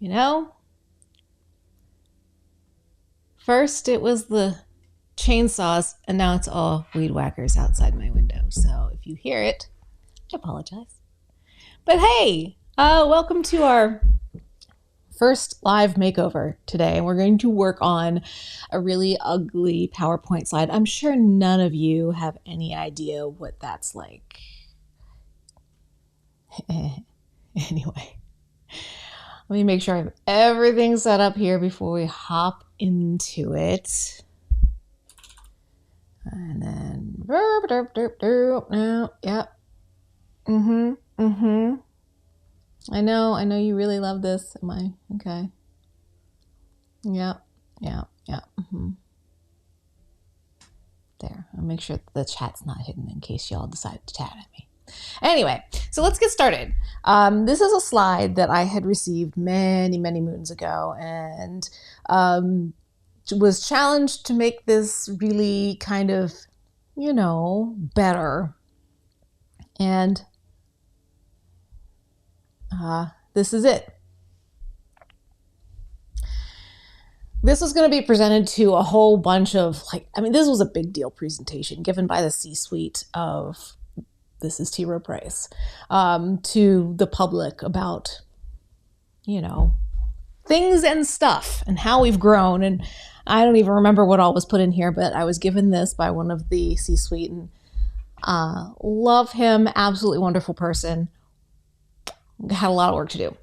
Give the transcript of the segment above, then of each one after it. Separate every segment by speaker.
Speaker 1: You know? First it was the chainsaws, and now it's all weed whackers outside my window. So if you hear it, I apologize. But hey, welcome to our first live makeover today. And we're going to work on a really ugly PowerPoint slide. I'm sure none of you have any idea what that's like. Anyway, let me make sure I have everything set up here before we hop into it. And then, no, yep. I know you really love this. Am I okay? Yep. There, I'll make sure the chat's not hidden in case y'all decide to chat at me. Anyway, so let's get started. This is a slide that I had received many moons ago, and was challenged to make this really kind of, better. And this is it. This was going to be presented to a whole bunch of, this was a big deal presentation given by the C-suite of This Is T. Rowe Price to the public about, things and stuff and how we've grown. And I don't even remember what all was put in here, but I was given this by one of the C-suite, and love him, absolutely wonderful person. Had a lot of work to do.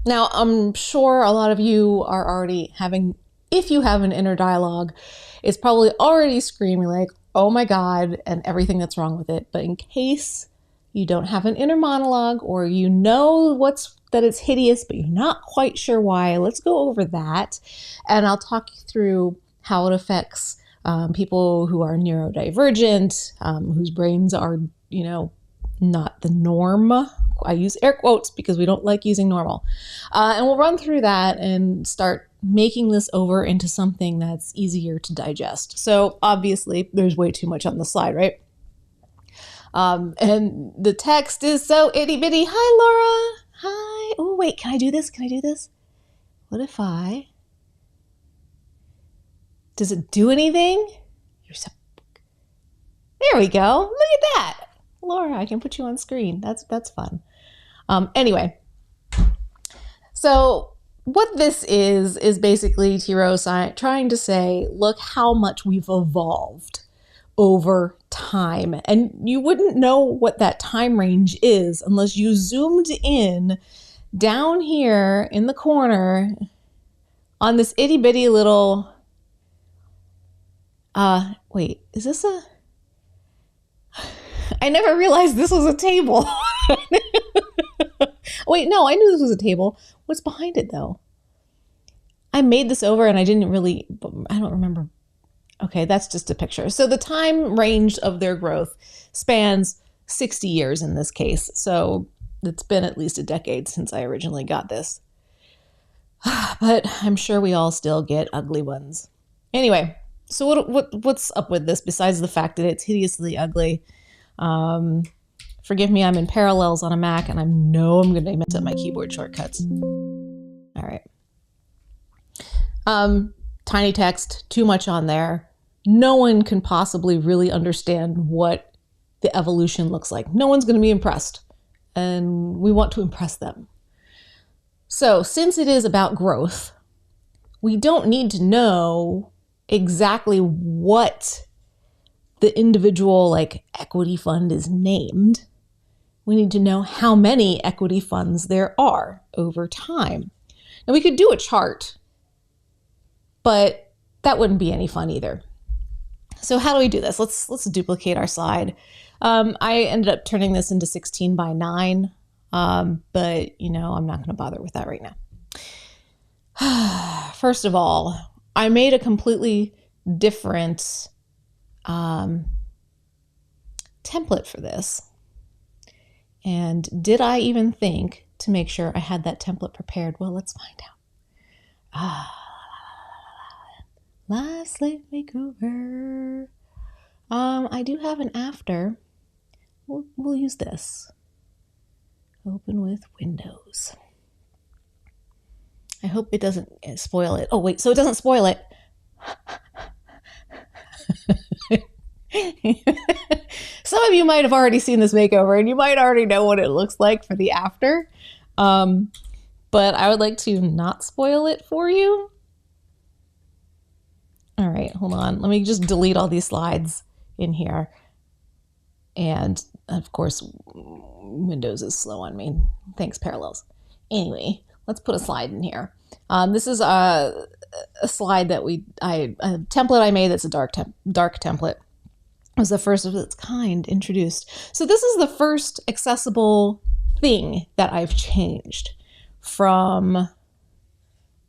Speaker 1: Now, I'm sure a lot of you are already having, if you have an inner dialogue, it's probably already screaming like, oh my God, and everything that's wrong with it. But in case you don't have an inner monologue, or you know that it's hideous, but you're not quite sure why, let's go over that. And I'll talk you through how it affects people who are neurodivergent, whose brains are, not the norm. I use air quotes because we don't like using normal. And we'll run through that and start making this over into something that's easier to digest. So obviously there's way too much on the slide, right? And the text is so itty bitty. Hi, Laura. Hi. Oh, wait, can I do this? What if does it do anything? There we go. Look at that. Laura, I can put you on screen. That's fun. Anyway, so what this is basically T. Rowe trying to say, look how much we've evolved over time. And you wouldn't know what that time range is unless you zoomed in down here in the corner on this itty bitty little, wait, is this I never realized this was a table. Wait, no, I knew this was a table. What's behind it though? I made this over and I don't remember. Okay, that's just a picture. So the time range of their growth spans 60 years in this case. So it's been at least a decade since I originally got this. But I'm sure we all still get ugly ones. Anyway, so what's up with this besides the fact that it's hideously ugly? Forgive me, I'm in Parallels on a Mac, and I'm going to mess up my keyboard shortcuts. All right. Tiny text, too much on there. No one can possibly really understand what the evolution looks like. No one's going to be impressed, and we want to impress them. So since it is about growth, we don't need to know exactly what the individual equity fund is named. We need to know how many equity funds there are over time. Now we could do a chart, but that wouldn't be any fun either. So how do we do this? Let's duplicate our slide. I ended up turning this into 16 by 9, but I'm not going to bother with that right now. First of all, I made a completely different template for this. And did I even think to make sure I had that template prepared? Well, let's find out. Live slate makeover. I do have an after. We'll use this. Open with Windows. I hope it doesn't spoil it. Oh, wait, so it doesn't spoil it. Some of you might have already seen this makeover and you might already know what it looks like for the after. But I would like to not spoil it for you. All right, hold on. Let me just delete all these slides in here. And of course, Windows is slow on me. Thanks, Parallels. Anyway, let's put a slide in here. This is a slide that a template I made that's a dark template. It was the first of its kind introduced. So this is the first accessible thing that I've changed from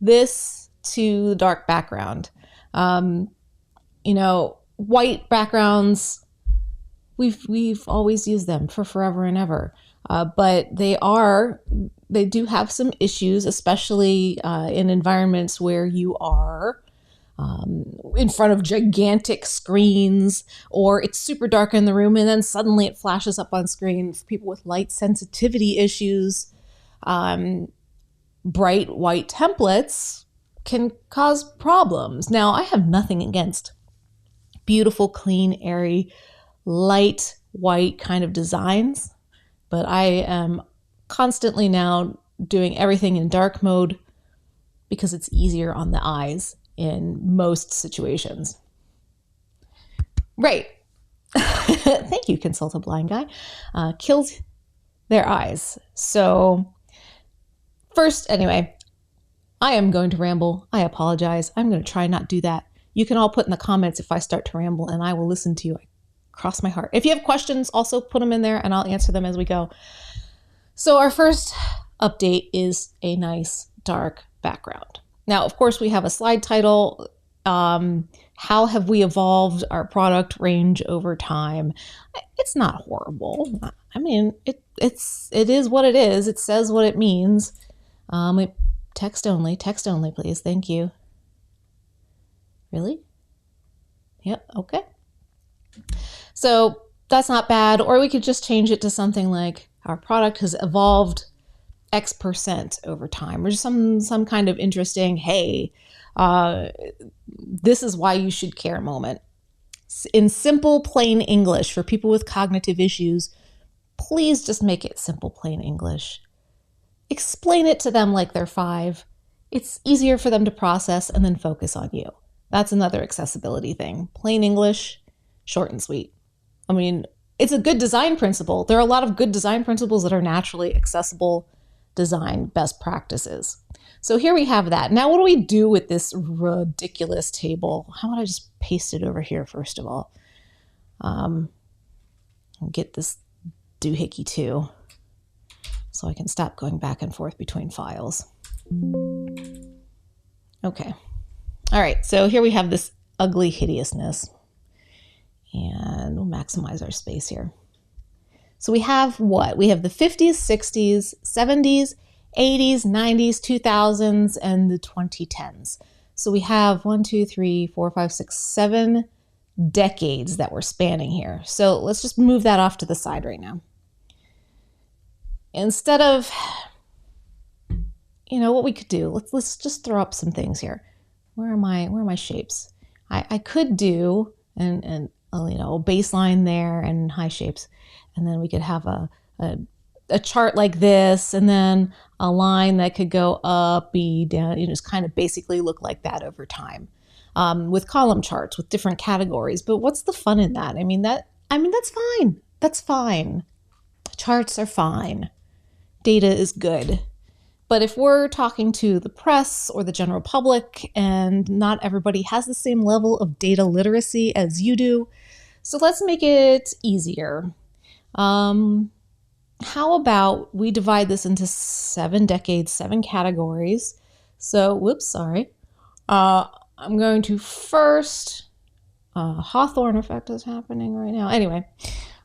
Speaker 1: this to the dark background. You know, white backgrounds, we've always used them for forever and ever. But they do have some issues, especially in environments where you are in front of gigantic screens, or it's super dark in the room and then suddenly it flashes up on screen. For people with light sensitivity issues, bright white templates can cause problems. Now, I have nothing against beautiful, clean, airy, light white kind of designs, but I am constantly now doing everything in dark mode because it's easier on the eyes in most situations. Right. Thank you, Consult a Blind Guy. Kills their eyes. So first, anyway, I am going to ramble. I apologize. I'm going to try not do that. You can all put in the comments if I start to ramble and I will listen to you. I cross my heart. If you have questions, also put them in there and I'll answer them as we go. So our first update is a nice dark background. Now, of course, we have a slide title. How have we evolved our product range over time? It's not horrible. I mean, it is what it is. It says what it means. Text only, please. Thank you. Really? Yep. Okay. So that's not bad. Or we could just change it to something like our product has evolved X% over time, or just some kind of interesting, hey, this is why you should care moment. In simple, plain English for people with cognitive issues, please just make it simple, plain English. Explain it to them like they're 5. It's easier for them to process and then focus on you. That's another accessibility thing. Plain English, short and sweet. I mean, it's a good design principle. There are a lot of good design principles that are naturally accessible design best practices. So here we have that. Now, what do we do with this ridiculous table? How about I just paste it over here first of all? I'll get this doohickey too, so I can stop going back and forth between files. Okay. All right, so here we have this ugly hideousness. And we'll maximize our space here. So we have what? We have the 50s, 60s, 70s, 80s, 90s, 2000s, and the 2010s. So we have 1, 2, 3, 4, 5, 6, 7 decades that we're spanning here. So let's just move that off to the side right now. Instead of, you know, what we could do, let's just throw up some things here. Where are my shapes? I could do and you know, baseline there and high shapes. And then we could have a chart like this, and then a line that could go up, be down, you know, just kind of basically look like that over time, with column charts with different categories. But what's the fun in that? I mean, that's fine. That's fine. Charts are fine. Data is good. But if we're talking to the press or the general public, and not everybody has the same level of data literacy as you do, so let's make it easier. How about we divide this into 7 decades, 7 categories. So, whoops, sorry. I'm going to first, Hawthorne effect is happening right now. Anyway,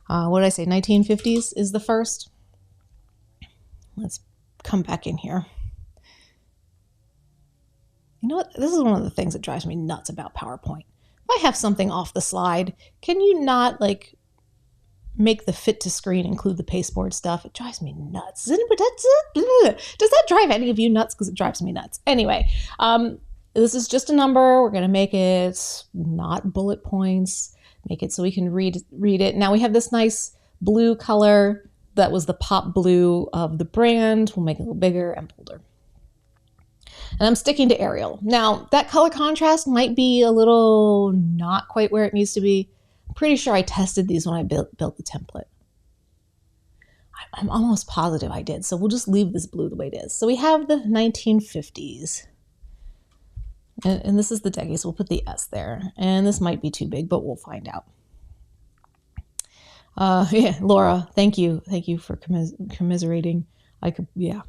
Speaker 1: what did I say? 1950s is the first. Let's come back in here. You know what? This is one of the things that drives me nuts about PowerPoint. If I have something off the slide, can you not like make the fit to screen include the pasteboard stuff. It drives me nuts. Does that drive any of you nuts? Because it drives me nuts. Anyway, this is just a number. We're going to make it not bullet points. Make it so we can read it. Now we have this nice blue color that was the pop blue of the brand. We'll make it a little bigger and bolder. And I'm sticking to Arial. Now, that color contrast might be a little not quite where it needs to be. I'm pretty sure I tested these when I built the template. I'm almost positive I did. So we'll just leave this blue the way it is. So we have the 1950s. And this is the decade, so we'll put the S there. And this might be too big, but we'll find out. Yeah, Laura, thank you. Thank you for commiserating. Yeah.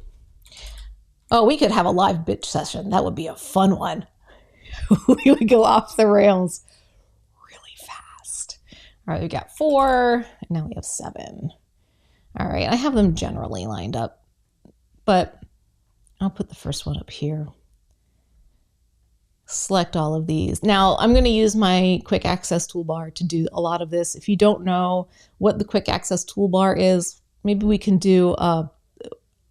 Speaker 1: Oh, we could have a live bitch session. That would be a fun one. We would go off the rails really fast. All right, we got 4, and now we have 7. All right, I have them generally lined up, but I'll put the first one up here. Select all of these. Now, I'm going to use my quick access toolbar to do a lot of this. If you don't know what the quick access toolbar is, maybe we can do a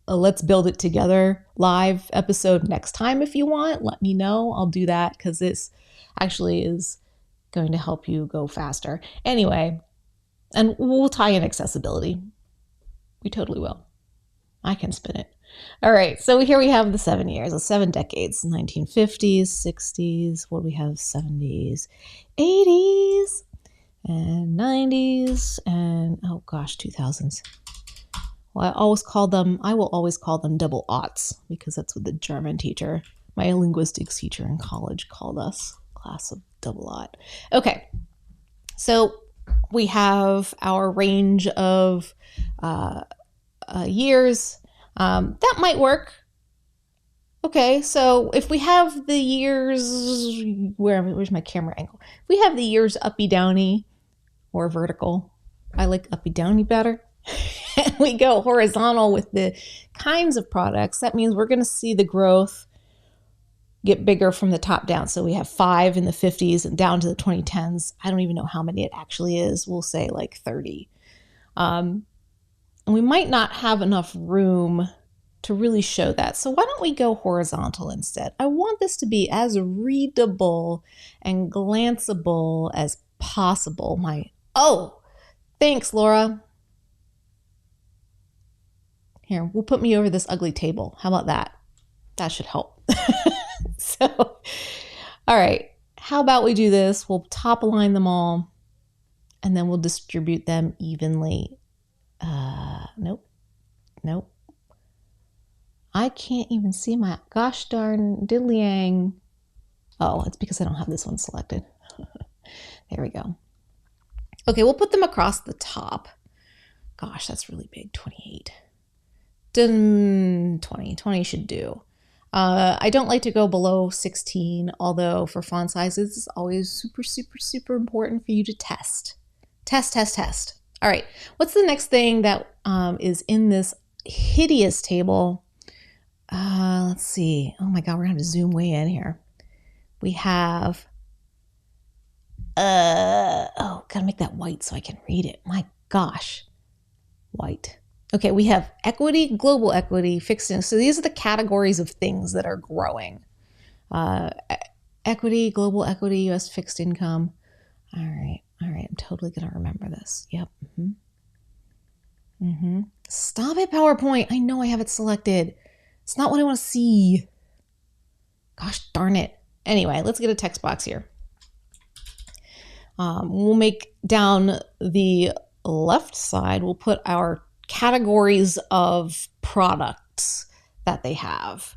Speaker 1: let's build it together live episode next time if you want. Let me know. I'll do that because this actually is going to help you go faster. Anyway, and we'll tie in accessibility. We totally will. I can spin it. All right, so here we have the 7 years, the 7 decades, 1950s, 60s, what do we have, 70s, 80s, and 90s, and oh gosh, 2000s. Well, I will always call them double aughts because that's what the German teacher, my linguistics teacher in college called us, class of double aught. Okay, so we have our range of years. That might work. Okay, so if we have the years, where's my camera angle? If we have the years uppy downy or vertical, I like uppy downy better. And we go horizontal with the kinds of products, that means we're going to see the growth get bigger from the top down. So we have 5 in the 50s and down to the 2010s. I don't even know how many it actually is. We'll say like 30. And we might not have enough room to really show that. So why don't we go horizontal instead? I want this to be as readable and glanceable as possible. Oh, thanks, Laura. Here, we'll put me over this ugly table. How about that? That should help. So, all right. How about we do this? We'll top align them all, and then we'll distribute them evenly. Nope. I can't even see my gosh darn diddlyang. Oh, it's because I don't have this one selected. There we go. Okay, we'll put them across the top. Gosh, that's really big, 28. 20 should do. I don't like to go below 16, although for font sizes, it's always super, super, super important for you to test. Test. All right, what's the next thing that is in this hideous table? Let's see. Oh my God, we're gonna have to zoom way in here. We have, gotta make that white so I can read it. My gosh, white. Okay, we have equity, global equity, fixed income. So these are the categories of things that are growing. Equity, global equity, U.S. fixed income. All right. I'm totally going to remember this. Yep. Stop it, PowerPoint. I know I have it selected. It's not what I want to see. Gosh darn it. Anyway, let's get a text box here. We'll make down the left side, we'll put our categories of products that they have.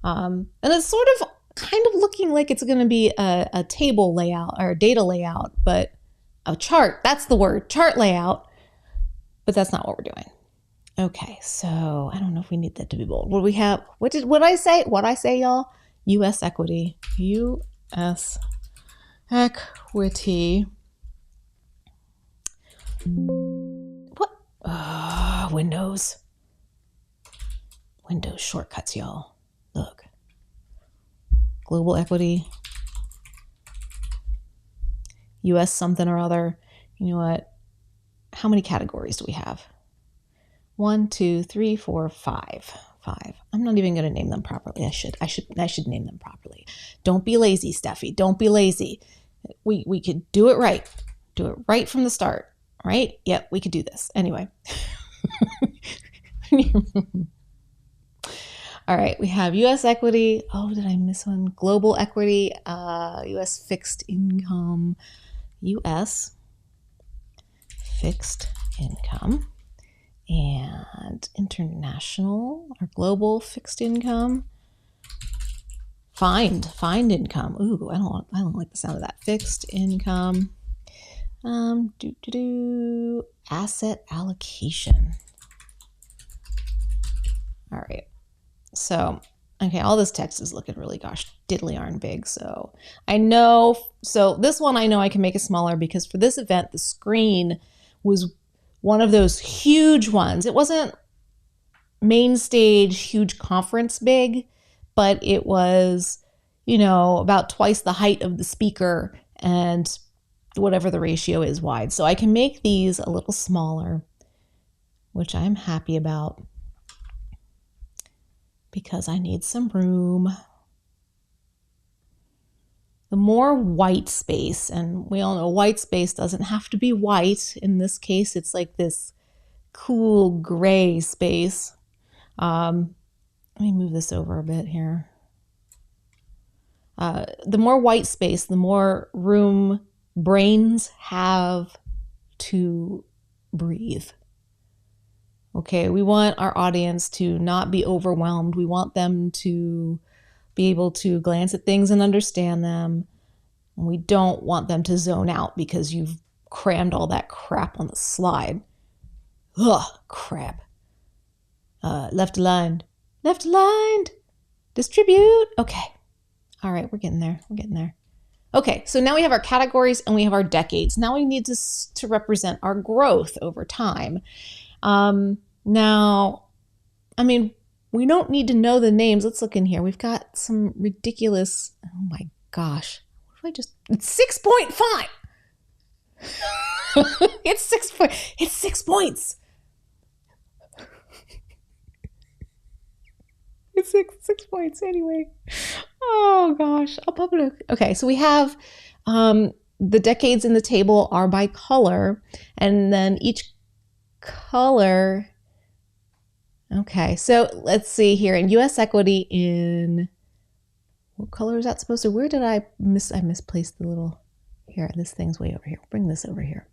Speaker 1: And it's sort of kind of looking like it's going to be a table layout or a data layout, but a chart, that's the word, chart layout, but that's not what we're doing. Okay, so I don't know if we need that to be bold. What do we have? What I say, y'all? U.S. equity. U.S. equity. What? Windows. Windows shortcuts, y'all. Look. Global equity. U.S. something or other. You know what? how many categories do we have? 1, 2, 3, 4, 5. 5. I'm not even going to name them properly. I should name them properly. Don't be lazy, Steffi. Don't be lazy. We could do it right. Do it right from the start, right? Yep, we could do this. Anyway. All right, we have U.S. equity. Oh, did I miss one? Global equity, U.S. fixed income, U.S. fixed income, and international or global fixed income. Find income. Ooh, I don't like the sound of that. Fixed income. Asset allocation. All right. So, okay, all this text is looking really, gosh, diddly darn big. So I know, so this one I know I can make it smaller because for this event, the screen was one of those huge ones. It wasn't main stage, huge conference big, but it was, about twice the height of the speaker and whatever the ratio is wide. So I can make these a little smaller, which I'm happy about, because I need some room. The more white space, and we all know white space doesn't have to be white. In this case, it's like this cool gray space. Let me move this over a bit here. The more white space, the more room brains have to breathe. Okay, we want our audience to not be overwhelmed. We want them to be able to glance at things and understand them. And we don't want them to zone out because you've crammed all that crap on the slide. Ugh, crap. Left aligned. Left aligned. Distribute. Okay. All right, we're getting there. We're getting there. Okay, so now we have our categories and we have our decades. Now we need to represent our growth over time. Now, I mean, we don't need to know the names. Let's look in here. We've got some ridiculous, oh my gosh. What if I just, it's 6.5. It's 6 points. It's six points anyway. Oh gosh, I'll pop it. Okay, so we have the decades in the table are by color, and then each color. Okay, so let's see here in U.S. equity, in what color is that supposed to? Where did I misplaced the little here? This thing's way over here. Bring this over here.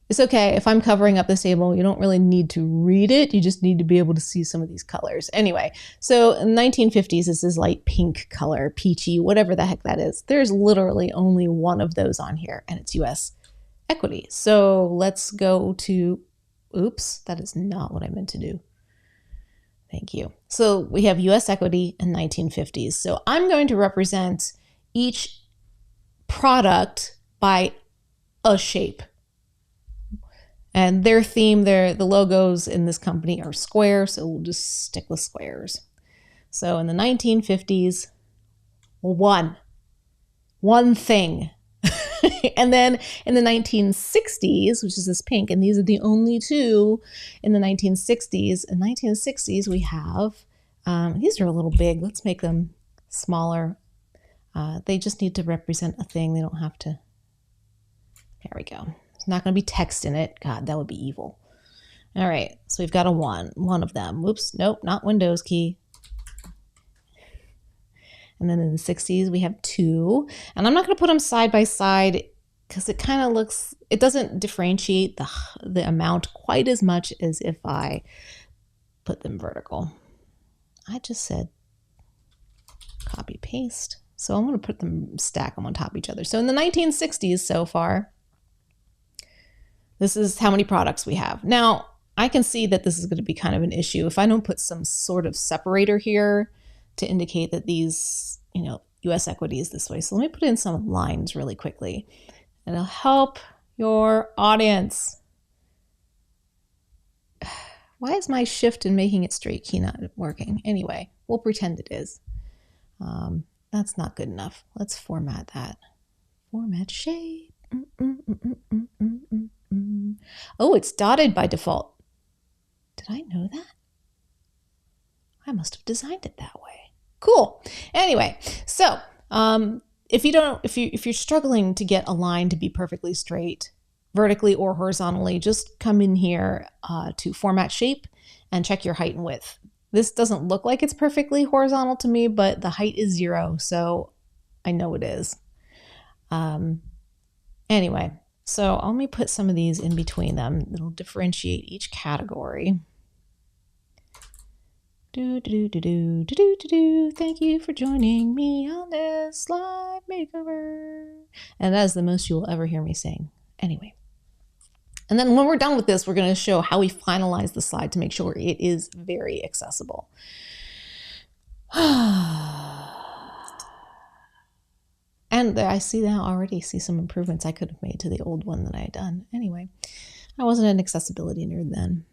Speaker 1: It's okay if I'm covering up this table. You don't really need to read it. You just need to be able to see some of these colors. Anyway, so in the 1950s, this is light pink color, peachy, whatever the heck that is. There's literally only one of those on here, and it's U.S. equity. So let's go to, oops, that is not what I meant to do. Thank you. So we have U.S. equity in 1950s. So I'm going to represent each product by a shape. And their theme, the logos in this company are square, so we'll just stick with squares. So in the 1950s, one thing. And then in the 1960s, which is this pink, and these are the only two in the 1960s. In 1960s, we have, these are a little big. Let's make them smaller. They just need to represent a thing. They don't have to. There we go. There's not going to be text in it. God, that would be evil. All right, so we've got a one of them. Whoops, nope, not Windows key. And then in the 60s, we have two. And I'm not going to put them side by side because it kind of looks, it doesn't differentiate the amount quite as much as if I put them vertical. I just said copy paste. So I'm going to put them, stack them on top of each other. So in the 1960s so far, this is how many products we have. Now, I can see that this is going to be kind of an issue if I don't put some sort of separator here to indicate that these, U.S. equity is this way. So let me put in some lines really quickly. It'll help your audience. Why is my shift in making it straight key not working? Anyway, we'll pretend it is. That's not good enough. Let's format that. Format shape. Oh, it's dotted by default. Did I know that? I must have designed it that way. Cool. Anyway, so if you're struggling to get a line to be perfectly straight, vertically or horizontally, just come in here to format shape and check your height and width. This doesn't look like it's perfectly horizontal to me, but the height is 0, so I know it is. Anyway, so let me put some of these in between them. It'll differentiate each category. Thank you for joining me on this live makeover. And that is the most you will ever hear me saying. Anyway. And then when we're done with this, we're going to show how we finalize the slide to make sure it is very accessible. And I see now already some improvements I could have made to the old one that I had done. Anyway, I wasn't an accessibility nerd then.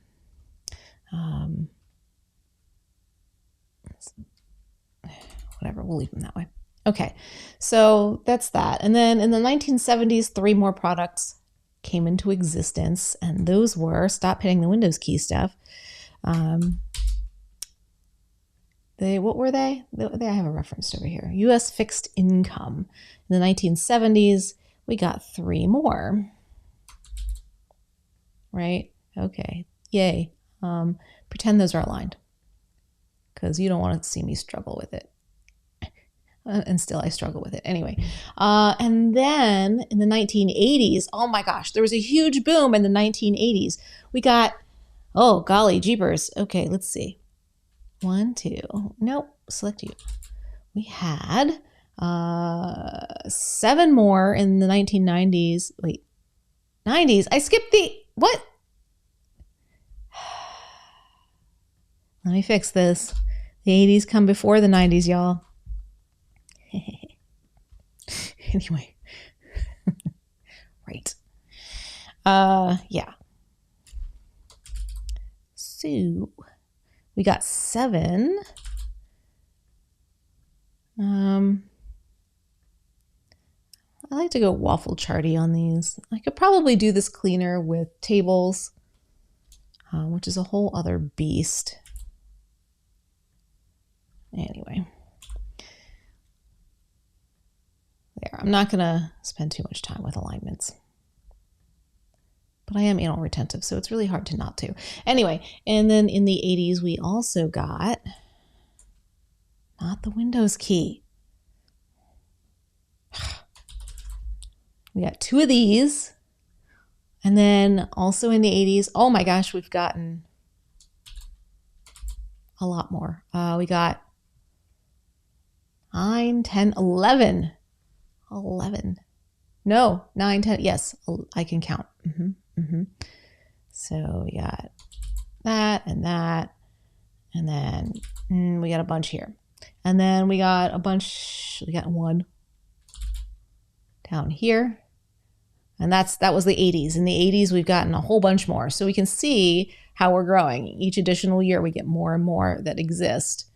Speaker 1: Whatever, we'll leave them that way. Okay, so that's that. And then in the 1970s, 3 more products came into existence, and those were, stop hitting the Windows key stuff. What were they? I have a reference over here. U.S. fixed income. In the 1970s, we got 3 more. Right? Okay. Yay. Pretend those are aligned, because you don't want to see me struggle with it. And still I struggle with it. Anyway, and then in the 1980s, oh my gosh, there was a huge boom in the 1980s. We got, oh golly jeepers. Okay, let's see. 1, 2, nope, select you. We had 7 more in the 1990s. Wait, 90s. I skipped the, what? Let me fix this. The 80s come before the 90s, y'all. Anyway. Right. Yeah. So we got 7. I like to go waffle charty on these. I could probably do this cleaner with tables, which is a whole other beast. Anyway. There. I'm not going to spend too much time with alignments. But I am anal retentive, so it's really hard to not to. Anyway, and then in the 80s, we also got, not the Windows key. We got 2 of these. And then also in the 80s, oh my gosh, we've gotten a lot more. We got 9, 10, 11. 11. No, 9, 10. Yes, I can count. So we got that, and then we got a bunch here. And then we got a bunch, we got 1 down here. And that was the 80s. In the 80s, we've gotten a whole bunch more. So we can see how we're growing. Each additional year, we get more and more that exist.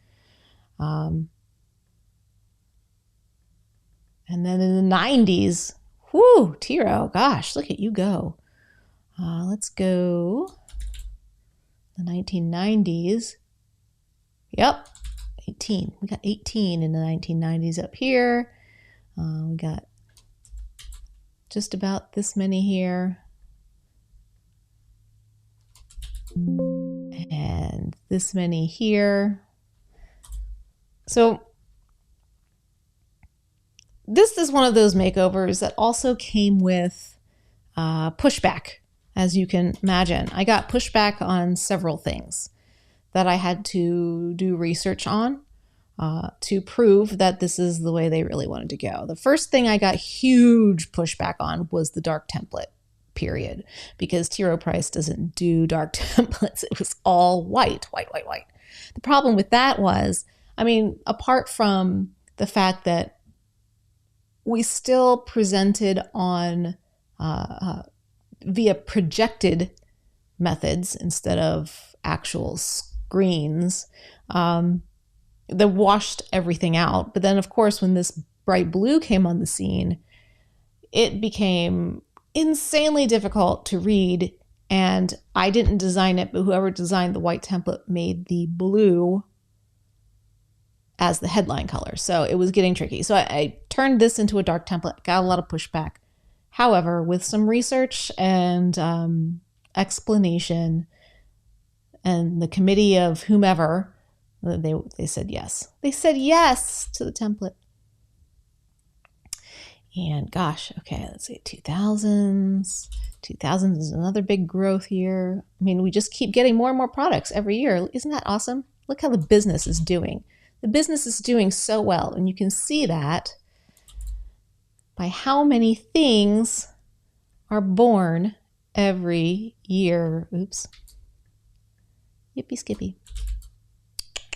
Speaker 1: And then in the 90s, whoo, Tiro, gosh, look at you go. Let's go the 1990s. Yep, 18. We got 18 in the 1990s up here. We got just about this many here. And this many here. So this is one of those makeovers that also came with pushback, as you can imagine. I got pushback on several things that I had to do research on to prove that this is the way they really wanted to go. The first thing I got huge pushback on was the dark template, period, because Tiro Price doesn't do dark templates. It was all white, white, white, white. The problem with that was, I mean, apart from the fact that we still presented on via projected methods instead of actual screens that washed everything out. But then, of course, when this bright blue came on the scene, it became insanely difficult to read. And I didn't design it, but whoever designed the white template made the blue as the headline color. So it was getting tricky. So I turned this into a dark template, got a lot of pushback. However, with some research and explanation and the committee of whomever, they said yes. They said yes to the template. And gosh, okay, let's see, 2000s. 2000s is another big growth year. I mean, we just keep getting more and more products every year. Isn't that awesome? Look how the business is doing. The business is doing so well. And you can see that by how many things are born every year. Oops. Yippee skippy.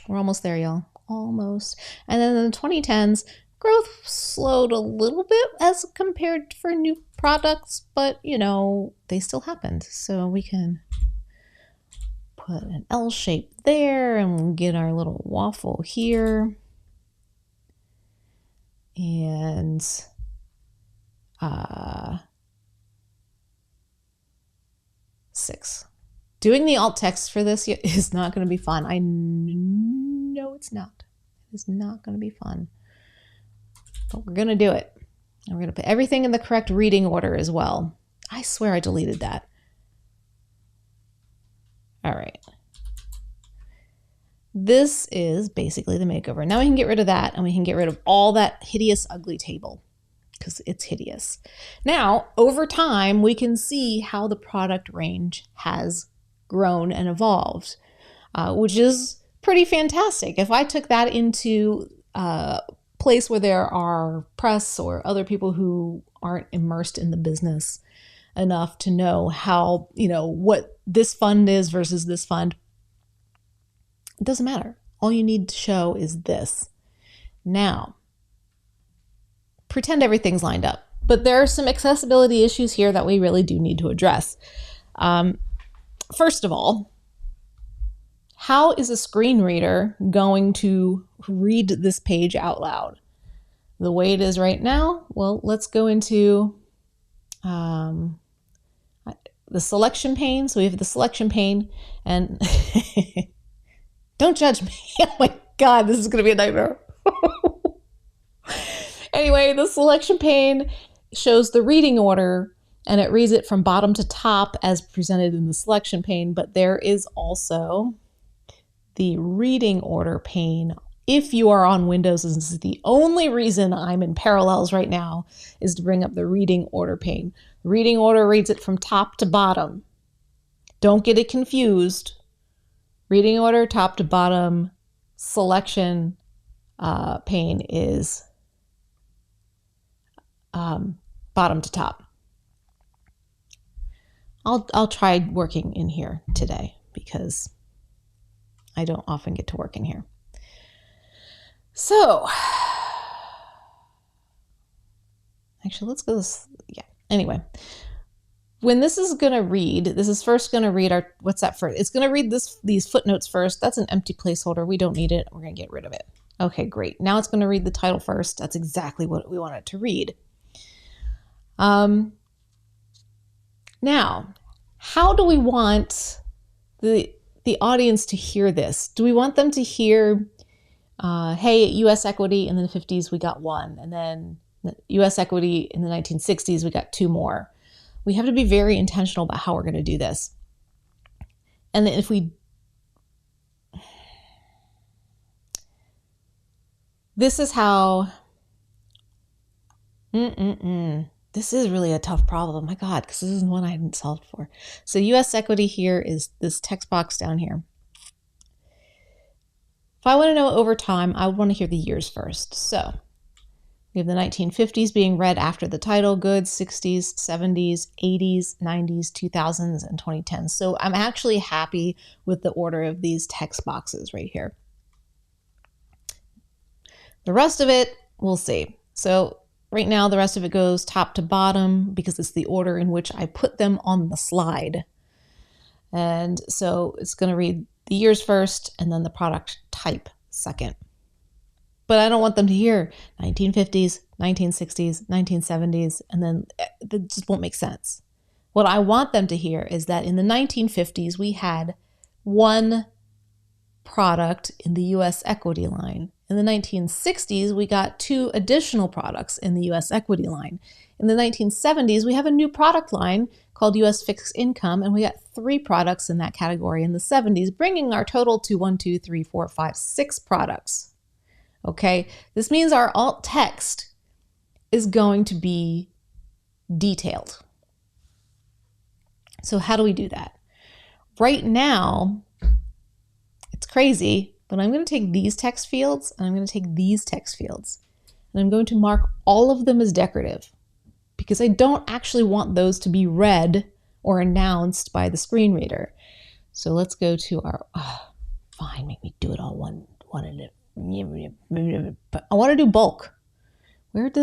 Speaker 1: We're almost there, y'all. Almost. And then in the 2010s, growth slowed a little bit as compared for new products, but you know, they still happened. So we can put an L shape there and we'll get our little waffle here. And 6. Doing the alt text for this is not going to be fun. I know it's not. It is not going to be fun. But we're going to do it. And we're going to put everything in the correct reading order as well. I swear I deleted that. All right. This is basically the makeover. Now we can get rid of that and we can get rid of all that hideous, ugly table because it's hideous. Now, over time, we can see how the product range has grown and evolved, which is pretty fantastic. If I took that into place where there are press or other people who aren't immersed in the business enough to know how, you know, what this fund is versus this fund, it doesn't matter. All you need to show is this. Now, pretend everything's lined up, but there are some accessibility issues here that we really do need to address. First of all, how is a screen reader going to read this page out loud? The way it is right now, well, let's go into the selection pane. So we have the selection pane and don't judge me. Oh my God, this is going to be a nightmare. Anyway, the selection pane shows the reading order and it reads it from bottom to top as presented in the selection pane, but there is also the reading order pane. If you are on Windows, this is the only reason I'm in Parallels right now, is to bring up the reading order pane. The reading order reads it from top to bottom. Don't get it confused. Reading order, top to bottom, selection pane is bottom to top. I'll try working in here today because I don't often get to work in here. So, actually, let's go this, yeah. Anyway, when this is going to read, this is first going to read our, what's that first? It's going to read these footnotes first. That's an empty placeholder. We don't need it. We're going to get rid of it. Okay, great. Now it's going to read the title first. That's exactly what we want it to read. Now, how do we want the audience to hear this? Do we want them to hear, hey, U.S. equity in the 50s, we got 1. And then U.S. equity in the 1960s, we got 2 more. We have to be very intentional about how we're going to do this. And if we, this is how, this is really a tough problem. My God, because this is one I hadn't solved for. So U.S. equity here is this text box down here. If I want to know over time, I would want to hear the years first. So we have the 1950s being read after the title, goods, 60s, 70s, 80s, 90s, 2000s, and 2010s. So I'm actually happy with the order of these text boxes right here. The rest of it, we'll see. So right now, the rest of it goes top to bottom because it's the order in which I put them on the slide. And so it's going to read the years first and then the product type second. But I don't want them to hear 1950s, 1960s, 1970s, and then it just won't make sense. What I want them to hear is that in the 1950s, we had one product in the U.S. equity line. In the 1960s, we got 2 additional products in the U.S. equity line. In the 1970s, we have a new product line called U.S. fixed income, and we got 3 products in that category in the 70s, bringing our total to 1, 2, 3, 4, 5, 6 products. Okay, this means our alt text is going to be detailed. So how do we do that? Right now, it's crazy, but I'm going to take these text fields and I'm going to take these text fields and I'm going to mark all of them as decorative because I don't actually want those to be read or announced by the screen reader. So let's go to our, fine, make me do it all one at a, but I want to do bulk. Where's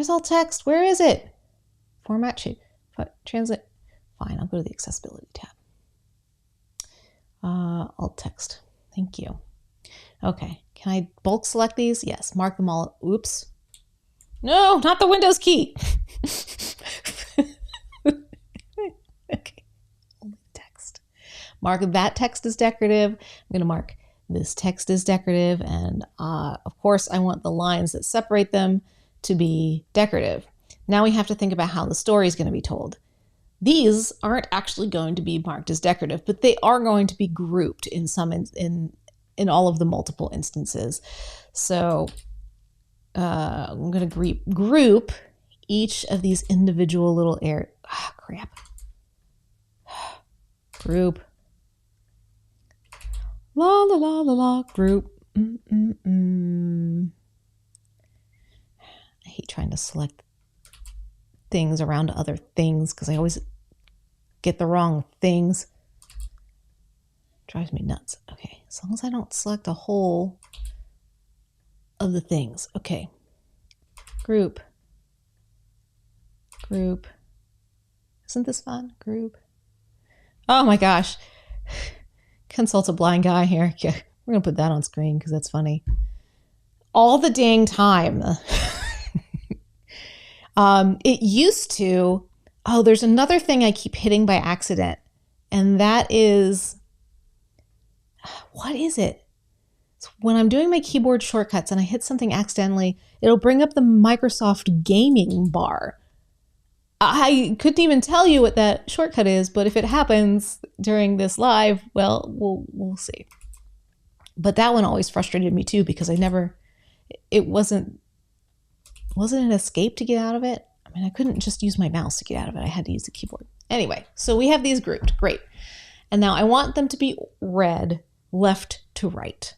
Speaker 1: alt text? Where is it? Format, shape, translate. Fine, I'll go to the accessibility tab. Alt text. Thank you. Okay, can I bulk select these? Yes, mark them all. Oops. No, not the Windows key. Okay, only text. Mark that text as decorative. I'm going to mark this text as decorative. And of course, I want the lines that separate them to be decorative. Now we have to think about how the story is going to be told. These aren't actually going to be marked as decorative, but they are going to be grouped in some in all of the multiple instances. So I'm going to group each of these individual little group. La la la la la group. I hate trying to select things around other things because I always get the wrong things. Drives me nuts. Okay, as long as I don't select a whole of the things. Okay, group. Isn't this fun? Group. Oh my gosh. Consult a blind guy here. Yeah, we're gonna put that on screen because that's funny. All the dang time. It used to, there's another thing I keep hitting by accident, and that is, what is it? It's when I'm doing my keyboard shortcuts and I hit something accidentally, it'll bring up the Microsoft gaming bar. I couldn't even tell you what that shortcut is, but if it happens during this live, well, we'll see. But that one always frustrated me too because it wasn't an escape to get out of it. I mean, I couldn't just use my mouse to get out of it. I had to use the keyboard. Anyway, so we have these grouped. Great. And now I want them to be read left to right.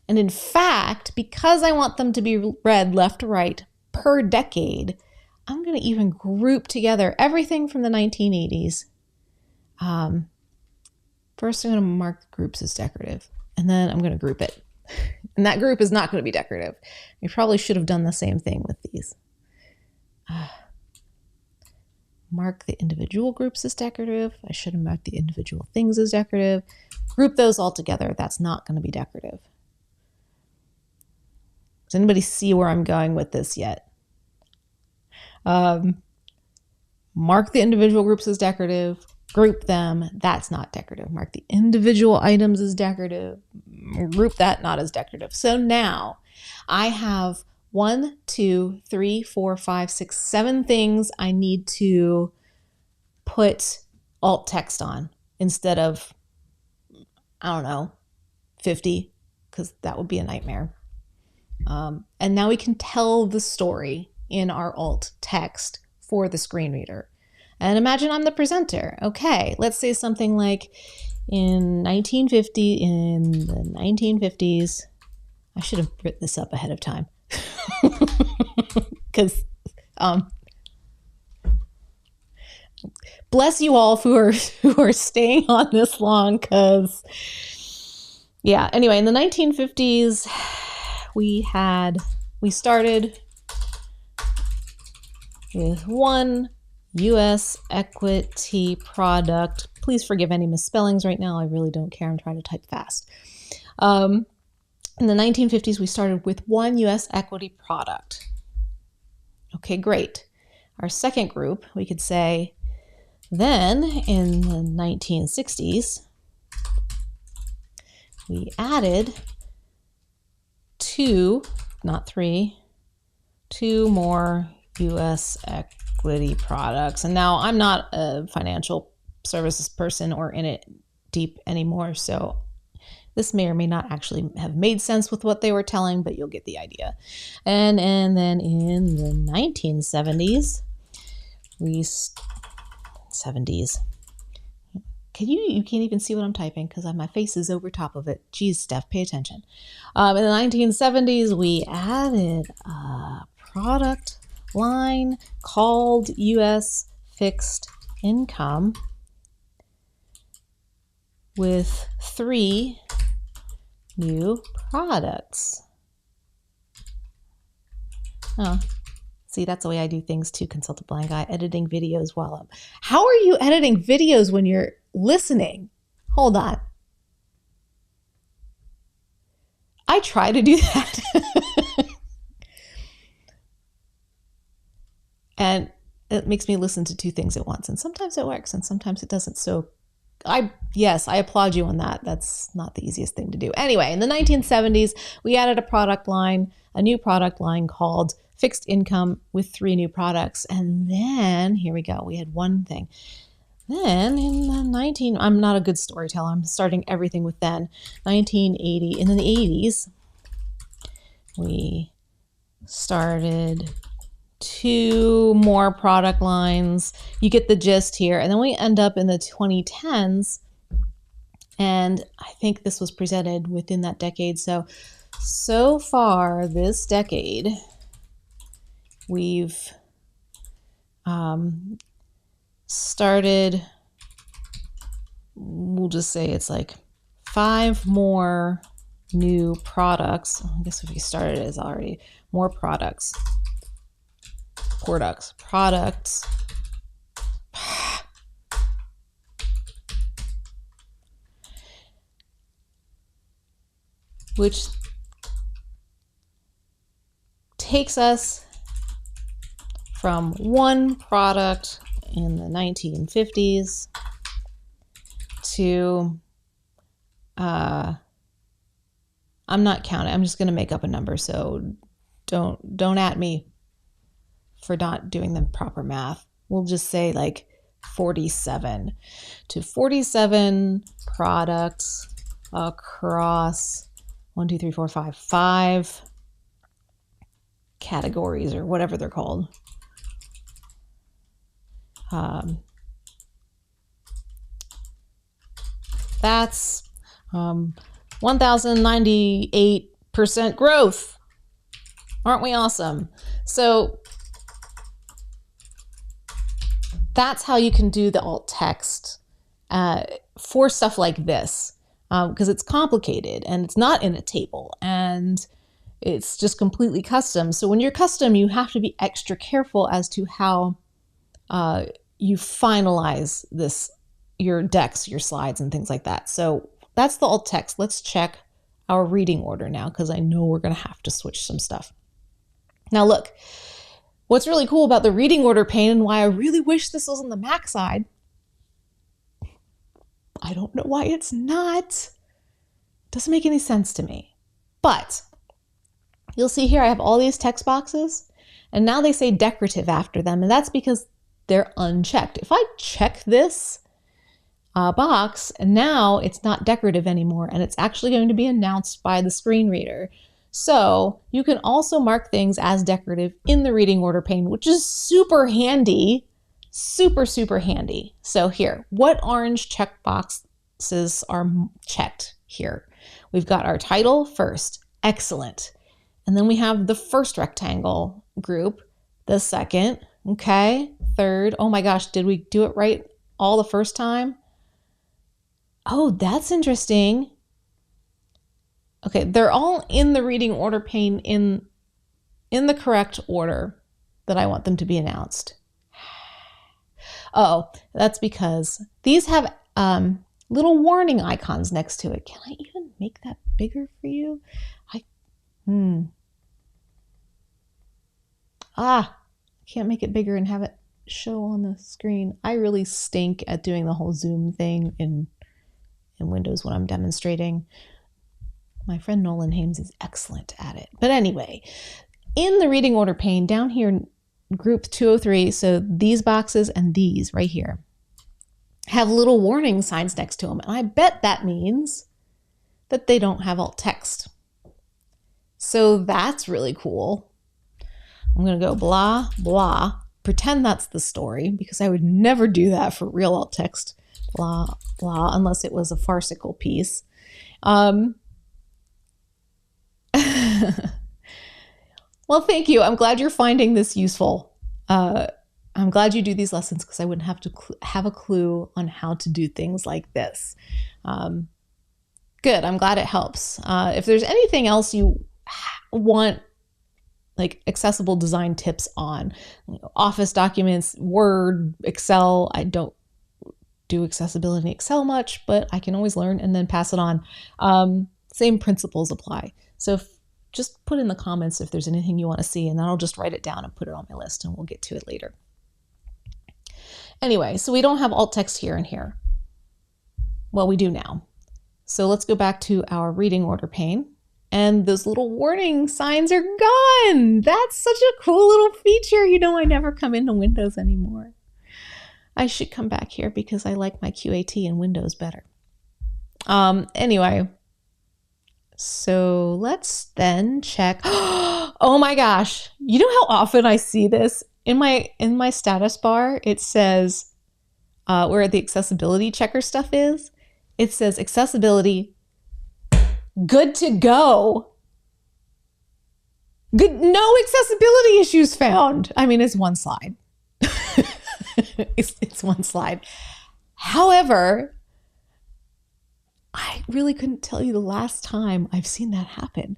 Speaker 1: And in fact, because I want them to be read left to right per decade, I'm going to even group together everything from the 1980s. First, I'm going to mark the groups as decorative, and then I'm going to group it. And that group is not going to be decorative. We probably should have done the same thing with these. Mark the individual groups as decorative. I should have marked the individual things as decorative. Group those all together. That's not going to be decorative. Does anybody see where I'm going with this yet? Mark the individual groups as decorative. Group them. That's not decorative. Mark the individual items as decorative. Group that not as decorative. So now I have 1, 2, 3, 4, 5, 6, 7 things I need to put alt text on instead of, I don't know, 50, because that would be a nightmare. And now we can tell the story in our alt text for the screen reader. And imagine I'm the presenter. Okay, let's say something like in the 1950s, I should have written this up ahead of time. Because bless you all who are staying on this long, because yeah, anyway, in the 1950s we started with one U.S. equity product. Please forgive any misspellings right now. I really don't care. I'm trying to type fast. In the 1950s, we started with one U.S. equity product. Okay, great. Our second group, we could say, then in the 1960s, we added two, not three, two more U.S. equity products. And now I'm not a financial services person or in it deep anymore, so this may or may not actually have made sense with what they were telling, but you'll get the idea. And then in the 1970s, 70s. You can't even see what I'm typing because my face is over top of it. Geez, Steph, pay attention. In the 1970s, we added a product line called U.S. Fixed Income with 3 new products. Oh, see, that's the way I do things too, Consult a Blind Guy, editing videos while I'm... How are you editing videos when you're listening? Hold on. I try to do that. And it makes me listen to 2 things at once. And sometimes it works and sometimes it doesn't. So yes, I applaud you on that. That's not the easiest thing to do. Anyway, in the 1970s, we added a new product line called Fixed Income with 3 new products. And then, here we go, we had one thing. Then in the I'm not a good storyteller. I'm starting everything with then. 1980, in the 80s, we started 2 more product lines. You get the gist here. And then we end up in the 2010s. And I think this was presented within that decade. So far this decade, we've started, we'll just say it's like 5 more new products. I guess if you started as already more products, which takes us from 1 product in the 1950s to, I'm not counting, I'm just going to make up a number, so don't at me for not doing the proper math. We'll just say like 47 to 47 products across 5 categories or whatever they're called. That's 1,098% growth. Aren't we awesome? So that's how you can do the alt text for stuff like this, because it's complicated and it's not in a table and it's just completely custom. So when you're custom, you have to be extra careful as to how you finalize your decks, your slides and things like that. So that's the alt text. Let's check our reading order now, because I know we're going to have to switch some stuff. Now look, what's really cool about the reading order pane and why I really wish this was on the Mac side, I don't know why it's not. Doesn't make any sense to me. But you'll see here I have all these text boxes and now they say decorative after them, and that's because they're unchecked. If I check this box, and now it's not decorative anymore and it's actually going to be announced by the screen reader. So you can also mark things as decorative in the reading order pane, which is super handy, super handy. So here, what orange check boxes are checked here? We've got our title first, excellent. And then we have the first rectangle group, the second, okay, third. Oh my gosh, did we do it right all the first time? Oh, that's interesting. Okay, they're all in the reading order pane in the correct order that I want them to be announced. Oh, that's because these have little warning icons next to it. Can I even make that bigger for you? Can't make it bigger and have it show on the screen. I really stink at doing the whole zoom thing in Windows when I'm demonstrating. My friend Nolan Hames is excellent at it. But anyway, in the reading order pane down here in group 203, so these boxes and these right here have little warning signs next to them. And I bet that means that they don't have alt text. So that's really cool. I'm going to go blah, blah, pretend that's the story, because I would never do that for real alt text, blah, blah, unless it was a farcical piece. Well, thank you. I'm glad you're finding this useful. I'm glad you do these lessons because I wouldn't have to have a clue on how to do things like this. Good. I'm glad it helps. If there's anything else you want, like accessible design tips on, Office documents, Word, Excel, I don't do accessibility in Excel much, but I can always learn and then pass it on. Same principles apply. So just put in the comments if there's anything you want to see, and then I'll just write it down and put it on my list, and we'll get to it later. Anyway, so we don't have alt text here and here. Well, we do now. So let's go back to our reading order pane, and those little warning signs are gone. That's such a cool little feature. You know, I never come into Windows anymore. I should come back here because I like my QAT in Windows better. Anyway, so let's then check. Oh my gosh. You know how often I see this? In my status bar, it says where the accessibility checker stuff is. It says accessibility, good to go. Good, no accessibility issues found. I mean, it's one slide. It's one slide. However, I really couldn't tell you the last time I've seen that happen,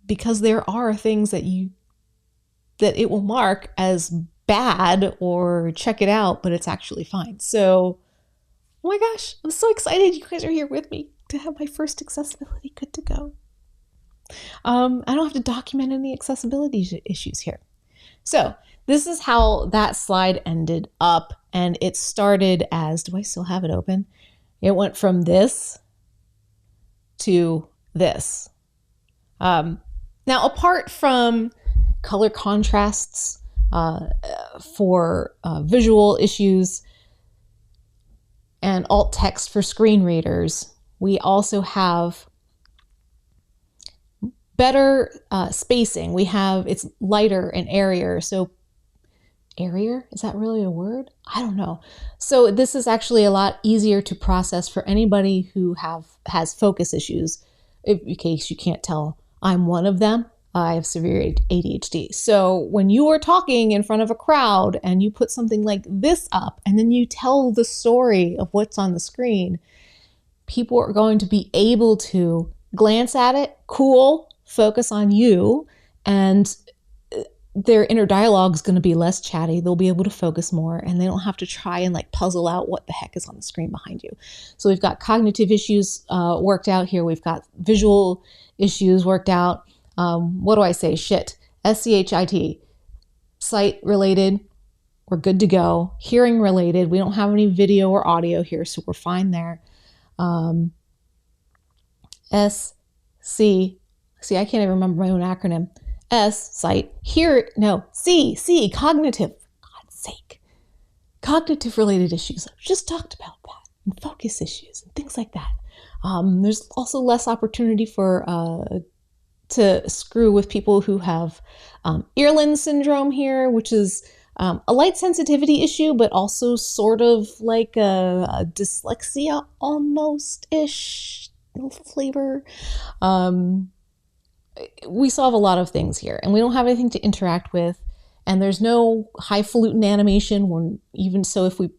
Speaker 1: because there are things that it will mark as bad or check it out, but it's actually fine. So, oh my gosh, I'm so excited you guys are here with me to have my first accessibility good to go. I don't have to document any accessibility issues here. So this is how that slide ended up, and it started as, do I still have it open? It went from this to this. Now, apart from color contrasts for visual issues and alt text for screen readers, we also have better spacing. It's lighter and airier. So airier, is that really a word? I don't know. So this is actually a lot easier to process for anybody who has focus issues. In case you can't tell, I'm one of them. I have severe ADHD. So when you are talking in front of a crowd and you put something like this up and then you tell the story of what's on the screen, people are going to be able to glance at it, cool, focus on you, and their inner dialogue is going to be less chatty. They'll be able to focus more, and they don't have to try and like puzzle out what the heck is on the screen behind you. So we've got cognitive issues worked out here. We've got visual issues worked out. What do I say? Shit. SCHIT. Sight related. We're good to go. Hearing related. We don't have any video or audio here, so we're fine there. See, I can't even remember my own acronym. S, sight, C, cognitive. For God's sake. Cognitive related issues. I've just talked about that. And focus issues and things like that. There's also less opportunity to screw with people who have Earlin syndrome here, which is a light sensitivity issue, but also sort of like a dyslexia almost-ish flavor. We solve a lot of things here, and we don't have anything to interact with, and there's no highfalutin animation. Even so, if we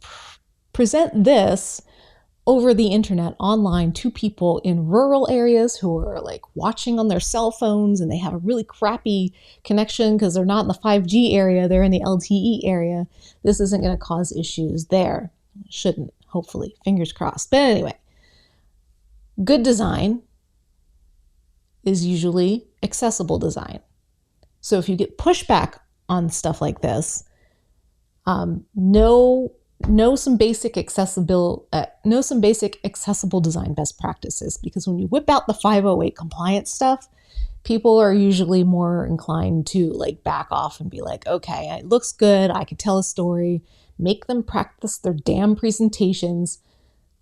Speaker 1: present this over the internet online to people in rural areas who are like watching on their cell phones and they have a really crappy connection because they're not in the 5G area, they're in the LTE area, this isn't going to cause issues there. It shouldn't, hopefully, fingers crossed. But anyway, good design. is usually accessible design. So if you get pushback on stuff like this, know some basic accessible design best practices, because when you whip out the 508 compliance stuff, people are usually more inclined to like back off and be like, okay, it looks good, I could tell a story. Make them practice their damn presentations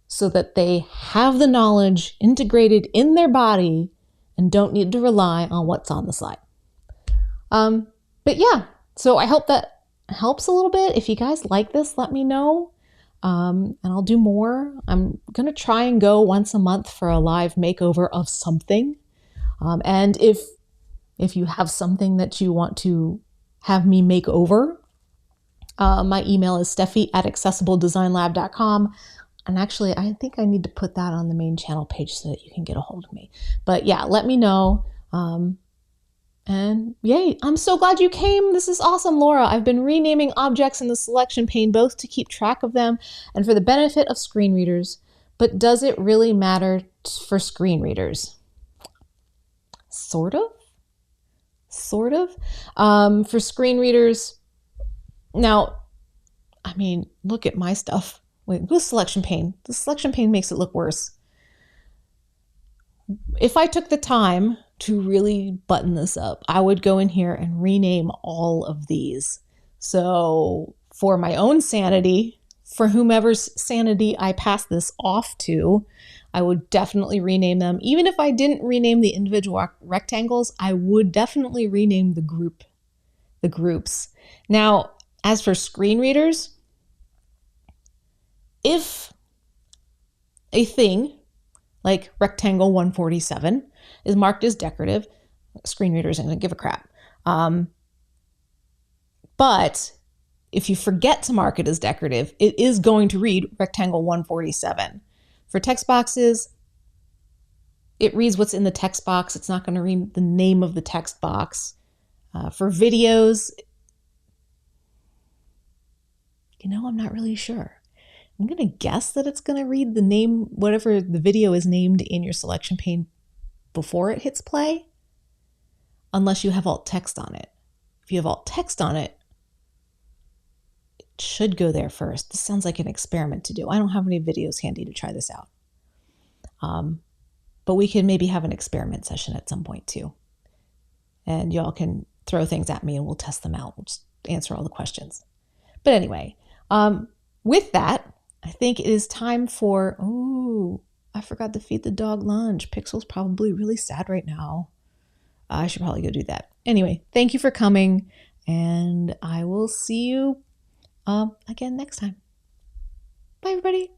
Speaker 1: so that they have the knowledge integrated in their body and don't need to rely on what's on the slide. But yeah, so I hope that helps a little bit. If you guys like this, let me know. And I'll do more. I'm going to try and go once a month for a live makeover of something. And if you have something that you want to have me make over, my email is steffi@accessibledesignlab.com. And actually, I think I need to put that on the main channel page so that you can get a hold of me. But yeah, let me know. And yay, I'm so glad you came. This is awesome, Laura. I've been renaming objects in the selection pane both to keep track of them and for the benefit of screen readers. But does it really matter for screen readers? Sort of. For screen readers, now, I mean, look at my stuff. Wait, go selection pane. The selection pane makes it look worse. If I took the time to really button this up, I would go in here and rename all of these. So for my own sanity, for whomever's sanity I pass this off to, I would definitely rename them. Even if I didn't rename the individual rectangles, I would definitely rename the groups. Now, as for screen readers, if a thing like rectangle 147 is marked as decorative, screen readers aren't going to give a crap. But if you forget to mark it as decorative, it is going to read rectangle 147. For text boxes, it reads what's in the text box. It's not going to read the name of the text box. For videos, I'm not really sure. I'm going to guess that it's going to read the name, whatever the video is named in your selection pane before it hits play, unless you have alt text on it. If you have alt text on it, it should go there first. This sounds like an experiment to do. I don't have any videos handy to try this out. But we can maybe have an experiment session at some point too. And y'all can throw things at me and we'll test them out. We'll just answer all the questions. But anyway, with that, I think it is time for, I forgot to feed the dog lunch. Pixel's probably really sad right now. I should probably go do that. Anyway, thank you for coming, and I will see you again next time. Bye, everybody.